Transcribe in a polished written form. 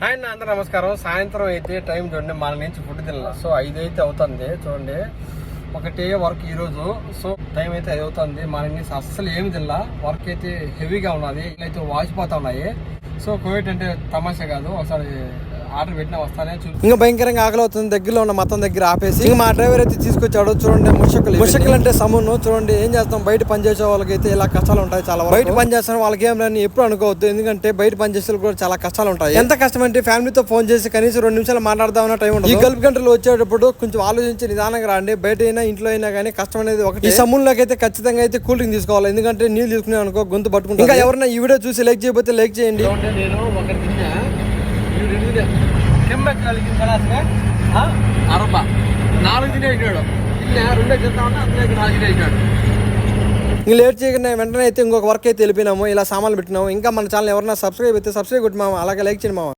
Hi అందరూ నమస్కారం. సాయంత్రం అయితే టైం చూడండి, మన నుంచి ఫుడ్ తినాలి. సో 5 అయితే అవుతుంది చూడండి. ఒకటే వర్క్ ఈరోజు. సో టైం అయితే 5 అవుతుంది. మన నుంచి అస్సలు ఏమి తినలా. వర్క్ అయితే హెవీగా ఉన్నది, అయితే వాచిపోతా ఉన్నాయి. సో కోవిడ్ అంటే తమాషా కాదు. ఒకసారి ఆర్డర్ పెట్టినా వస్తానే ఇంకా భయంకరంగా ఆకలి అవుతుంది. దగ్గరలో ఉన్న మొత్తం దగ్గర ఆపేసి ఇంకా మా డ్రైవర్ అయితే తీసుకొచ్చాడు. చూడండి ముషకలు అంటే సమును చూడండి. ఏం చేస్తాం, బయట పనిచేసే వాళ్ళకి అయితే ఇలా కష్టాలు ఉంటాయి. చాలా బయట పని చేస్తాను వాళ్ళకి ఏం రాని ఎప్పుడు అనుకోవద్దు. ఎందుకంటే బయట పని చేసే కూడా చాలా కష్టాలు ఉంటాయి. ఎంత కష్టం అంటే ఫ్యామిలీతో ఫోన్ చేసి కనీసం 2 నిమిషాలు మాట్లాడదామన్న టైం ఉంటుంది. ఈ గల్ఫ్ గంటలు వచ్చేటప్పుడు కొంచెం ఆలోచించి నిదానంగా రండి. బయట అయినా ఇంట్లో అయినా కానీ కష్టం అనేది ఒకటి. ఈ సమున్లోకి అయితే ఖచ్చితంగా అయితే కూల్ డ్రింక్ తీసుకోవాలి. ఎందుకంటే నీళ్ళు తీసుకునే అనుకో గొంతు పట్టుకుంటా. ఇంకా ఎవరైనా ఈ వీడియో చూసి లైక్ చేయకపోతే లైక్ చేయండి. నేను అరబ 4 తినేసాడు. ఇంకా లేట్ చేయకుండా వెంటనే అయితే ఇంకొక వర్క్ అయితే వెళ్ళిపోయినాము. ఇలా సామాన్లు పెట్టినాము. ఇంకా మన ఛానల్ ఎవరైనా సబ్స్క్రైబ్ అయితే సబ్స్క్రైబ్ కొట్టి మామ, అలాగే లైక్ చేయండి మామ.